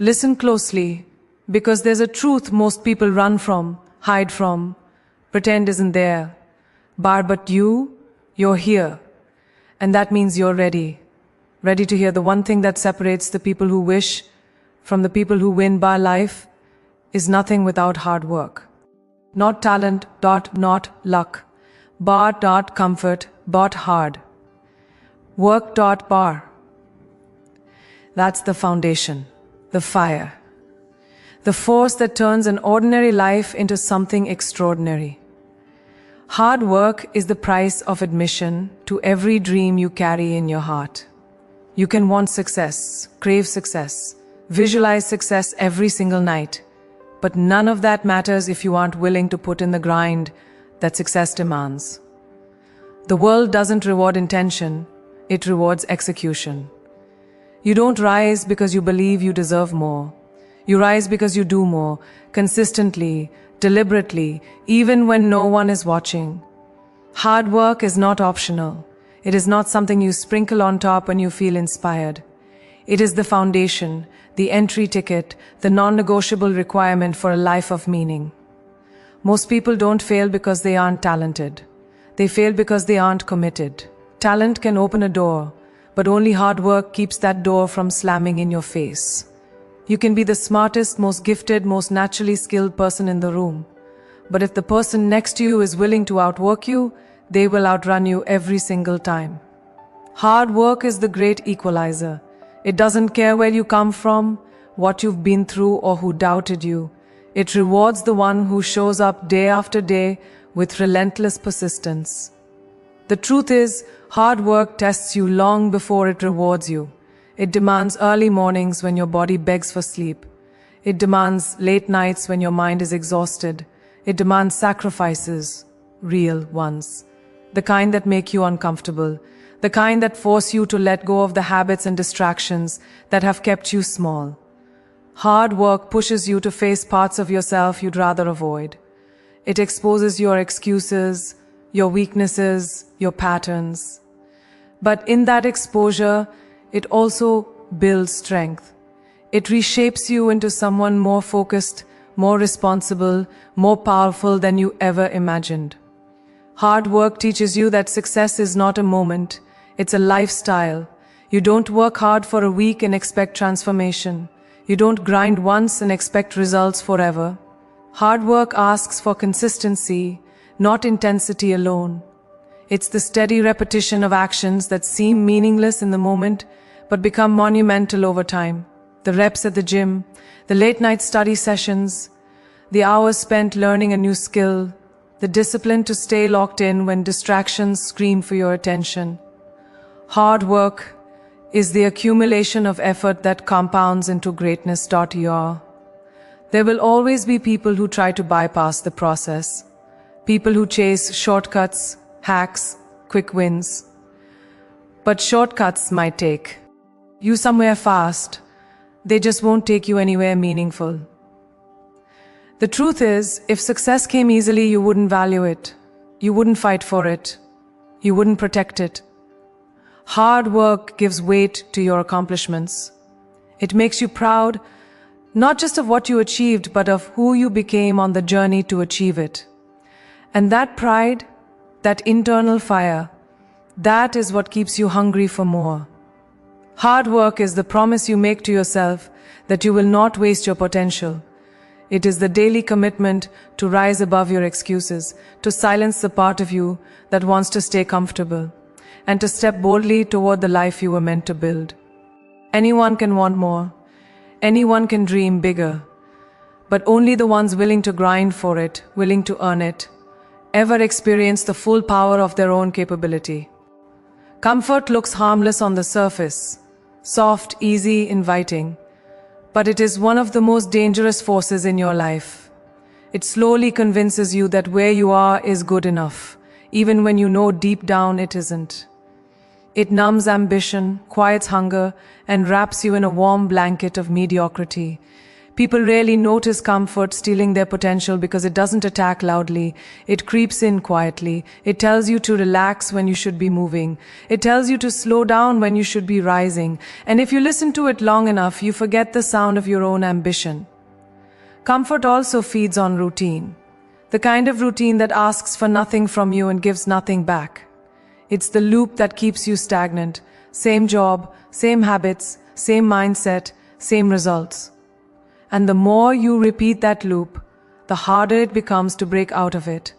Listen closely, because there's a truth most people run from, hide from, pretend isn't there. But you're here. And that means you're ready. Ready to hear the one thing that separates the people who wish from the people who win by life is nothing without hard work. Not talent, not luck, but comfort, but hard. Work, bar. That's the foundation, the fire. The force that turns an ordinary life into something extraordinary. Hard work is the price of admission to every dream you carry in your heart. You can want success, crave success, visualize success every single night, but none of that matters if you aren't willing to put in the grind that success demands. The world doesn't reward intention, it rewards execution. You don't rise because you believe you deserve more. You rise because you do more, consistently, deliberately, even when no one is watching. Hard work is not optional. It is not something you sprinkle on top when you feel inspired. It is the foundation, the entry ticket, the non-negotiable requirement for a life of meaning. Most people don't fail because they aren't talented. They fail because they aren't committed. Talent can open a door, but only hard work keeps that door from slamming in your face. You can be the smartest, most gifted, most naturally skilled person in the room. But if the person next to you is willing to outwork you, they will outrun you every single time. Hard work is the great equalizer. It doesn't care where you come from, what you've been through, or who doubted you. It rewards the one who shows up day after day with relentless persistence. The truth is, hard work tests you long before it rewards you. It demands early mornings when your body begs for sleep. It demands late nights when your mind is exhausted. It demands sacrifices, real ones. The kind that make you uncomfortable. The kind that force you to let go of the habits and distractions that have kept you small. Hard work pushes you to face parts of yourself you'd rather avoid. It exposes your excuses, your weaknesses, your patterns. But in that exposure, it also builds strength. It reshapes you into someone more focused, more responsible, more powerful than you ever imagined. Hard work teaches you that success is not a moment, it's a lifestyle. You don't work hard for a week and expect transformation. You don't grind once and expect results forever. Hard work asks for consistency, not intensity alone. It's the steady repetition of actions that seem meaningless in the moment, but become monumental over time. The reps at the gym, the late-night study sessions, the hours spent learning a new skill, the discipline to stay locked in when distractions scream for your attention. Hard work is the accumulation of effort that compounds into greatness. There will always be people who try to bypass the process, people who chase shortcuts, hacks, quick wins. But shortcuts might take you somewhere fast. They just won't take you anywhere meaningful. The truth is, if success came easily, you wouldn't value it. You wouldn't fight for it. You wouldn't protect it. Hard work gives weight to your accomplishments. It makes you proud, not just of what you achieved, but of who you became on the journey to achieve it. And that pride, that internal fire, that is what keeps you hungry for more. Hard work is the promise you make to yourself that you will not waste your potential. It is the daily commitment to rise above your excuses, to silence the part of you that wants to stay comfortable, and to step boldly toward the life you were meant to build. Anyone can want more. Anyone can dream bigger. But only the ones willing to grind for it, willing to earn it, ever experience the full power of their own capability. Comfort looks harmless on the surface, soft, easy, inviting. But it is one of the most dangerous forces in your life. It slowly convinces you that where you are is good enough, even when you know deep down it isn't. It numbs ambition, quiets hunger, and wraps you in a warm blanket of mediocrity, People rarely notice comfort stealing their potential because it doesn't attack loudly. It creeps in quietly. It tells you to relax when you should be moving. It tells you to slow down when you should be rising. And if you listen to it long enough, you forget the sound of your own ambition. Comfort also feeds on routine. The kind of routine that asks for nothing from you and gives nothing back. It's the loop that keeps you stagnant. Same job, same habits, same mindset, same results. And the more you repeat that loop, the harder it becomes to break out of it.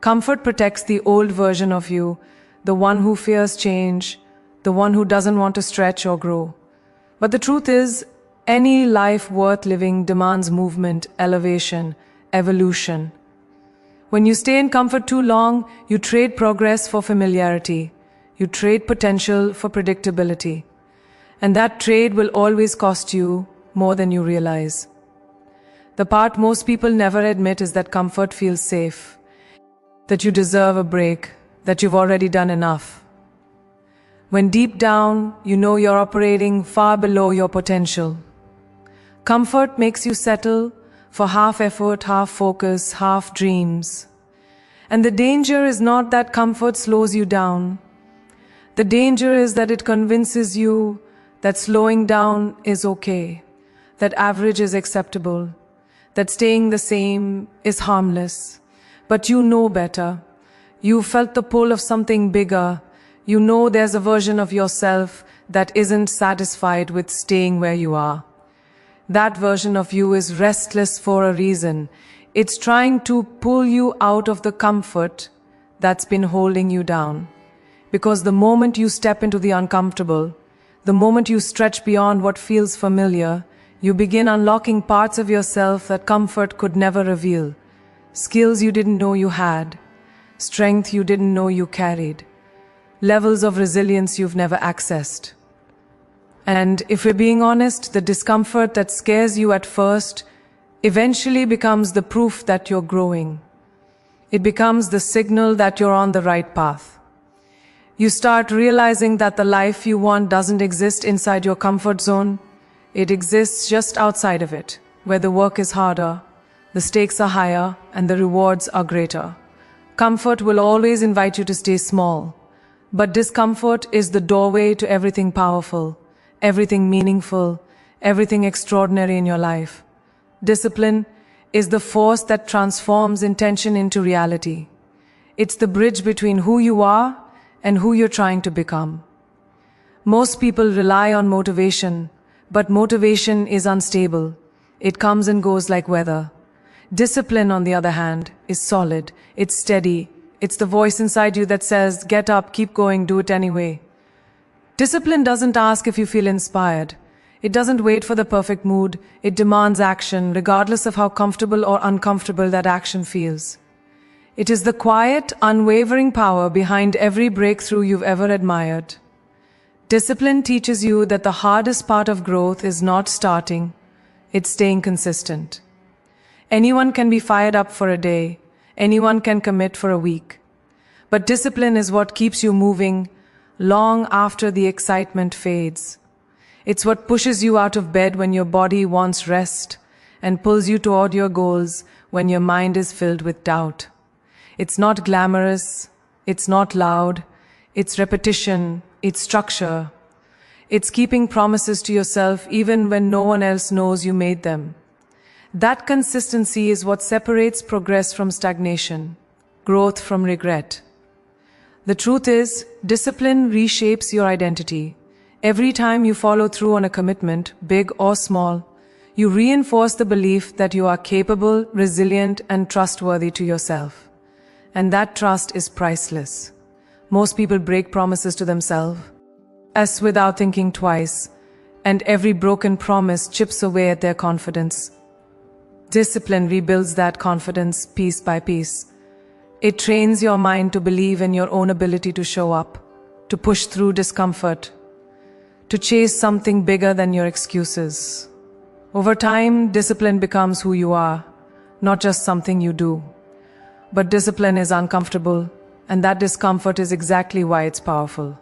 Comfort protects the old version of you, the one who fears change, the one who doesn't want to stretch or grow. But the truth is, any life worth living demands movement, elevation, evolution. When you stay in comfort too long, you trade progress for familiarity. You trade potential for predictability. And that trade will always cost you more than you realize. The part most people never admit is that comfort feels safe, that you deserve a break, that you've already done enough. When deep down, you know you're operating far below your potential. Comfort makes you settle for half effort, half focus, half dreams. And the danger is not that comfort slows you down. The danger is that it convinces you that slowing down is okay, that average is acceptable, that staying the same is harmless. But you know better. You felt the pull of something bigger. You know there's a version of yourself that isn't satisfied with staying where you are. That version of you is restless for a reason. It's trying to pull you out of the comfort that's been holding you down. Because the moment you step into the uncomfortable, the moment you stretch beyond what feels familiar, you begin unlocking parts of yourself that comfort could never reveal. Skills you didn't know you had, strength you didn't know you carried, levels of resilience you've never accessed. And if we're being honest, the discomfort that scares you at first eventually becomes the proof that you're growing. It becomes the signal that you're on the right path. You start realizing that the life you want doesn't exist inside your comfort zone. It exists just outside of it, where the work is harder, the stakes are higher, and the rewards are greater. Comfort will always invite you to stay small, but discomfort is the doorway to everything powerful, everything meaningful, everything extraordinary in your life. Discipline is the force that transforms intention into reality. It's the bridge between who you are and who you're trying to become. Most people rely on motivation, but motivation is unstable. It comes and goes like weather. Discipline, on the other hand, is solid. It's steady. It's the voice inside you that says, get up, keep going, do it anyway. Discipline doesn't ask if you feel inspired. It doesn't wait for the perfect mood. It demands action, regardless of how comfortable or uncomfortable that action feels. It is the quiet, unwavering power behind every breakthrough you've ever admired. Discipline teaches you that the hardest part of growth is not starting, it's staying consistent. Anyone can be fired up for a day, anyone can commit for a week. But discipline is what keeps you moving long after the excitement fades. It's what pushes you out of bed when your body wants rest and pulls you toward your goals when your mind is filled with doubt. It's not glamorous, it's not loud, it's repetition, it's structure. It's keeping promises to yourself even when no one else knows you made them. That consistency is what separates progress from stagnation, growth from regret. The truth is, discipline reshapes your identity. Every time you follow through on a commitment, big or small, you reinforce the belief that you are capable, resilient, and trustworthy to yourself. And that trust is priceless. Most people break promises to themselves, as without thinking twice, and every broken promise chips away at their confidence. Discipline rebuilds that confidence piece by piece. It trains your mind to believe in your own ability to show up, to push through discomfort, to chase something bigger than your excuses. Over time, discipline becomes who you are, not just something you do. But discipline is uncomfortable, and that discomfort is exactly why it's powerful.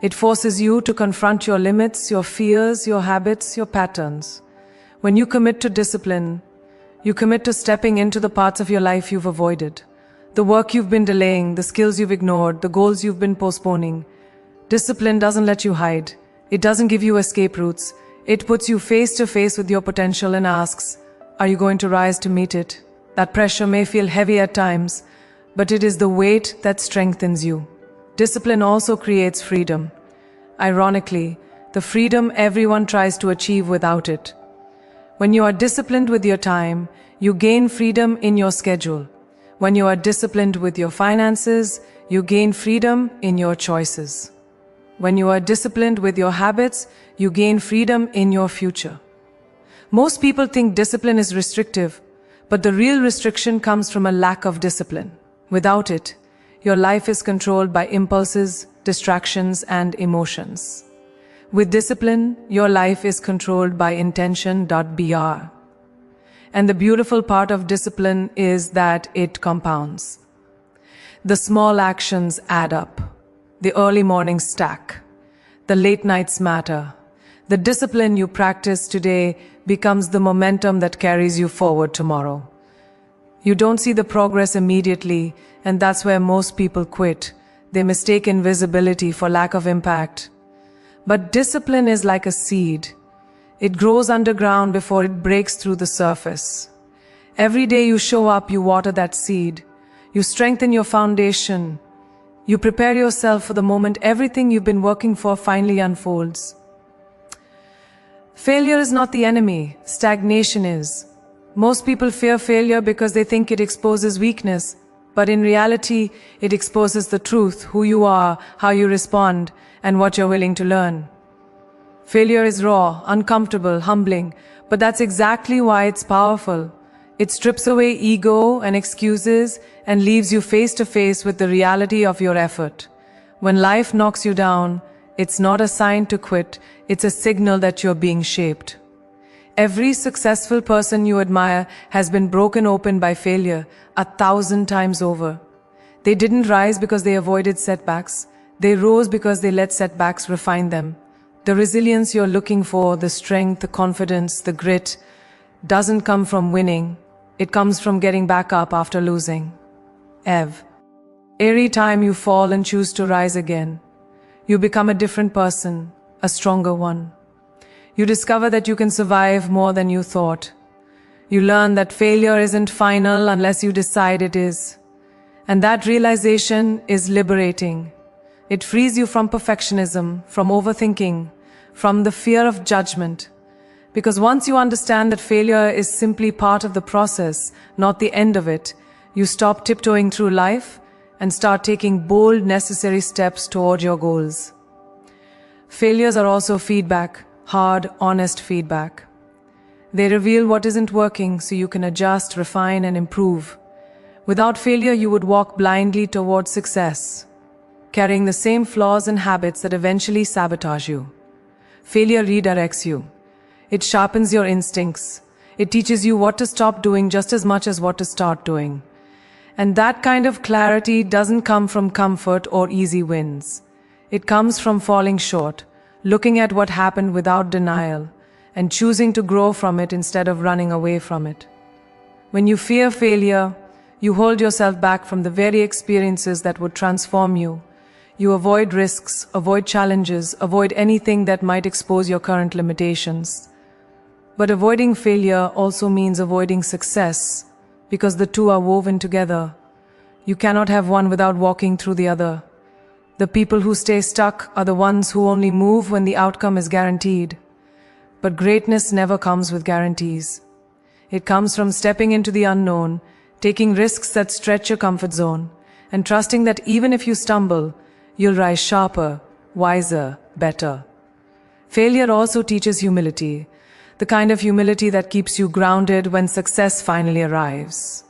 It forces you to confront your limits, your fears, your habits, your patterns. When you commit to discipline, you commit to stepping into the parts of your life you've avoided, the work you've been delaying, the skills you've ignored, the goals you've been postponing. Discipline doesn't let you hide. It doesn't give you escape routes. It puts you face to face with your potential and asks, are you going to rise to meet it? That pressure may feel heavy at times, but it is the weight that strengthens you. Discipline also creates freedom. Ironically, the freedom everyone tries to achieve without it. When you are disciplined with your time, you gain freedom in your schedule. When you are disciplined with your finances, you gain freedom in your choices. When you are disciplined with your habits, you gain freedom in your future. Most people think discipline is restrictive, but the real restriction comes from a lack of discipline. Without it, your life is controlled by impulses, distractions, and emotions. With discipline, your life is controlled by intention.br. And the beautiful part of discipline is that it compounds. The small actions add up. The early mornings stack. The late nights matter. The discipline you practice today becomes the momentum that carries you forward tomorrow. You don't see the progress immediately, and that's where most people quit. They mistake invisibility for lack of impact. But discipline is like a seed. It grows underground before it breaks through the surface. Every day you show up, you water that seed. You strengthen your foundation. You prepare yourself for the moment everything you've been working for finally unfolds. Failure is not the enemy. Stagnation is. Most people fear failure because they think it exposes weakness. But in reality, it exposes the truth, who you are, how you respond, and what you're willing to learn. Failure is raw, uncomfortable, humbling, but that's exactly why it's powerful. It strips away ego and excuses and leaves you face to face with the reality of your effort. When life knocks you down, it's not a sign to quit, it's a signal that you're being shaped. Every successful person you admire has been broken open by failure 1,000 times over. They didn't rise because they avoided setbacks. They rose because they let setbacks refine them. The resilience you're looking for, the strength, the confidence, the grit, doesn't come from winning. It comes from getting back up after losing. Every time you fall and choose to rise again, you become a different person, a stronger one. You discover that you can survive more than you thought. You learn that failure isn't final unless you decide it is. And that realization is liberating. It frees you from perfectionism, from overthinking, from the fear of judgment. Because once you understand that failure is simply part of the process, not the end of it, you stop tiptoeing through life and start taking bold, necessary steps toward your goals. Failures are also feedback, hard, honest feedback. They reveal what isn't working so you can adjust, refine, and improve. Without failure, you would walk blindly towards success, carrying the same flaws and habits that eventually sabotage you. Failure redirects you. It sharpens your instincts. It teaches you what to stop doing just as much as what to start doing. And that kind of clarity doesn't come from comfort or easy wins. It comes from falling short, looking at what happened without denial, and choosing to grow from it instead of running away from it. When you fear failure, you hold yourself back from the very experiences that would transform you. You avoid risks, avoid challenges, avoid anything that might expose your current limitations. But avoiding failure also means avoiding success, because the two are woven together. You cannot have one without walking through the other. The people who stay stuck are the ones who only move when the outcome is guaranteed. But greatness never comes with guarantees. It comes from stepping into the unknown, taking risks that stretch your comfort zone, and trusting that even if you stumble, you'll rise sharper, wiser, better. Failure also teaches humility, the kind of humility that keeps you grounded when success finally arrives.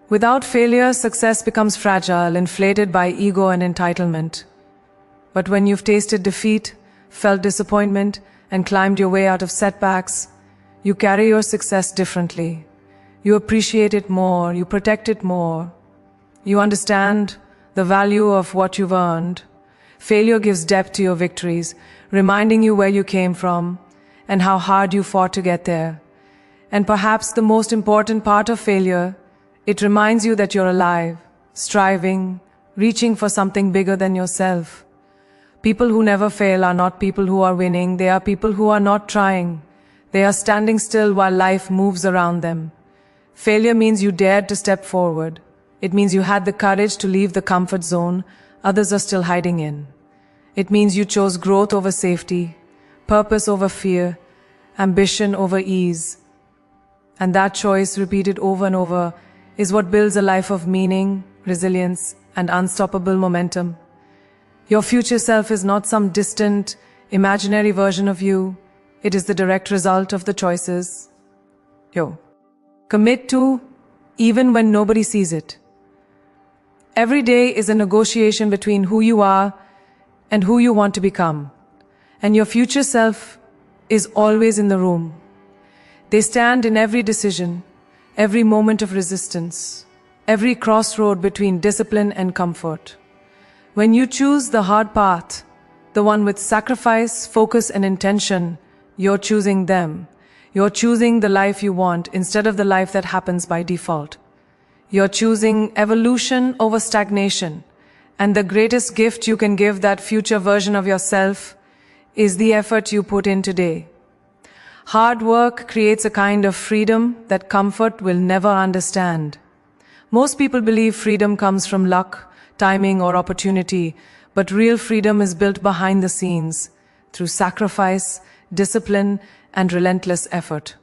Without failure, success becomes fragile, inflated by ego and entitlement. But when you've tasted defeat, felt disappointment, and climbed your way out of setbacks, you carry your success differently. You appreciate it more, you protect it more. You understand the value of what you've earned. Failure gives depth to your victories, reminding you where you came from and how hard you fought to get there. And perhaps the most important part of failure, it reminds you that you're alive, striving, reaching for something bigger than yourself. People who never fail are not people who are winning, they are people who are not trying. They are standing still while life moves around them. Failure means you dared to step forward. It means you had the courage to leave the comfort zone others are still hiding in. It means you chose growth over safety, purpose over fear, ambition over ease. And that choice, repeated over and over, is what builds a life of meaning, resilience, and unstoppable momentum. Your future self is not some distant, imaginary version of you. It is the direct result of the choices you commit to, even when nobody sees it. Every day is a negotiation between who you are and who you want to become. And your future self is always in the room. They stand in every decision, every moment of resistance, every crossroad between discipline and comfort. When you choose the hard path, the one with sacrifice, focus, and intention, you're choosing them. You're choosing the life you want instead of the life that happens by default. You're choosing evolution over stagnation. And the greatest gift you can give that future version of yourself is the effort you put in today. Hard work creates a kind of freedom that comfort will never understand. Most people believe freedom comes from luck, timing, or opportunity, but real freedom is built behind the scenes, through sacrifice, discipline, and relentless effort.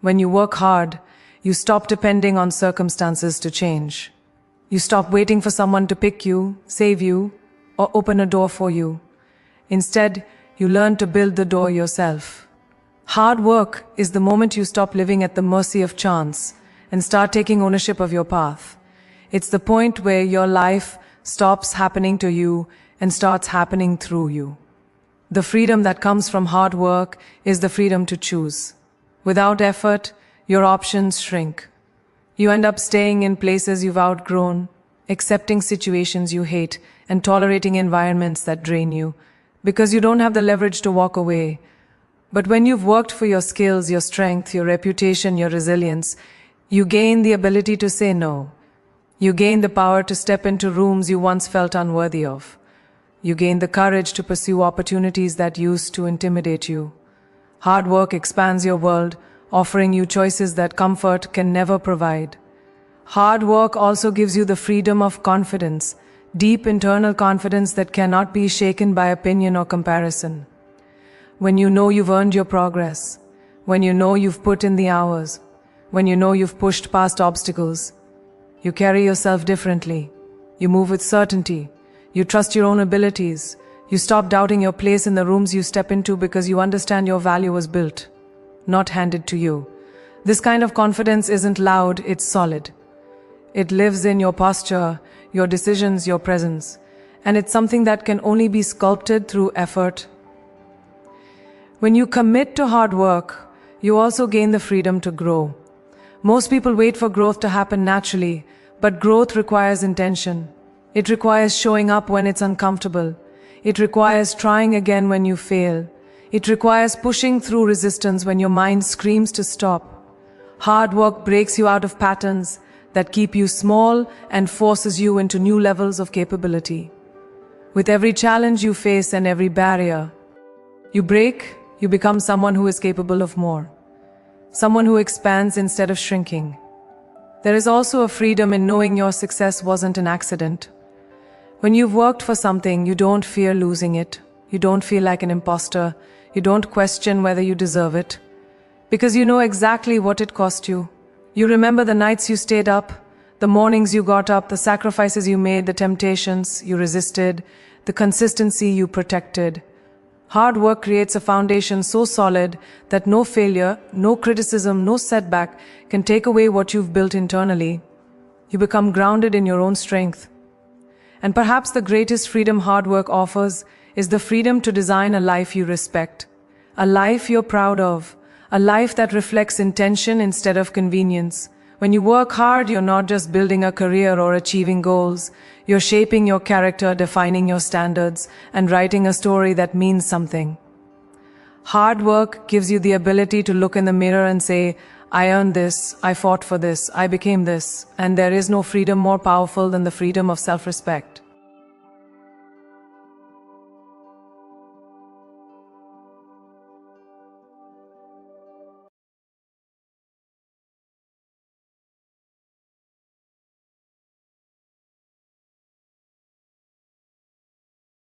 When you work hard, you stop depending on circumstances to change. You stop waiting for someone to pick you, save you, or open a door for you. Instead, you learn to build the door yourself. Hard work is the moment you stop living at the mercy of chance and start taking ownership of your path. It's the point where your life stops happening to you and starts happening through you. The freedom that comes from hard work is the freedom to choose. Without effort, your options shrink. You end up staying in places you've outgrown, accepting situations you hate, and tolerating environments that drain you, because you don't have the leverage to walk away. But when you've worked for your skills, your strength, your reputation, your resilience, you gain the ability to say no. You gain the power to step into rooms you once felt unworthy of. You gain the courage to pursue opportunities that used to intimidate you. Hard work expands your world, offering you choices that comfort can never provide. Hard work also gives you the freedom of confidence, deep internal confidence that cannot be shaken by opinion or comparison. When you know you've earned your progress, when you know you've put in the hours, when you know you've pushed past obstacles, you carry yourself differently. You move with certainty. You trust your own abilities. You stop doubting your place in the rooms you step into because you understand your value was built, not handed to you. This kind of confidence isn't loud, it's solid. It lives in your posture, your decisions, your presence. And it's something that can only be sculpted through effort. When you commit to hard work, you also gain the freedom to grow. Most people wait for growth to happen naturally, but growth requires intention. It requires showing up when it's uncomfortable. It requires trying again when you fail. It requires pushing through resistance when your mind screams to stop. Hard work breaks you out of patterns that keep you small and forces you into new levels of capability. With every challenge you face and every barrier you break, you become someone who is capable of more. Someone who expands instead of shrinking. There is also a freedom in knowing your success wasn't an accident. When you've worked for something, you don't fear losing it. You don't feel like an imposter. You don't question whether you deserve it. Because you know exactly what it cost you. You remember the nights you stayed up, the mornings you got up, the sacrifices you made, the temptations you resisted, the consistency you protected. Hard work creates a foundation so solid that no failure, no criticism, no setback can take away what you've built internally. You become grounded in your own strength. And perhaps the greatest freedom hard work offers is the freedom to design a life you respect, a life you're proud of, a life that reflects intention instead of convenience. When you work hard, you're not just building a career or achieving goals. You're shaping your character, defining your standards, and writing a story that means something. Hard work gives you the ability to look in the mirror and say, I earned this, I fought for this, I became this, and there is no freedom more powerful than the freedom of self-respect.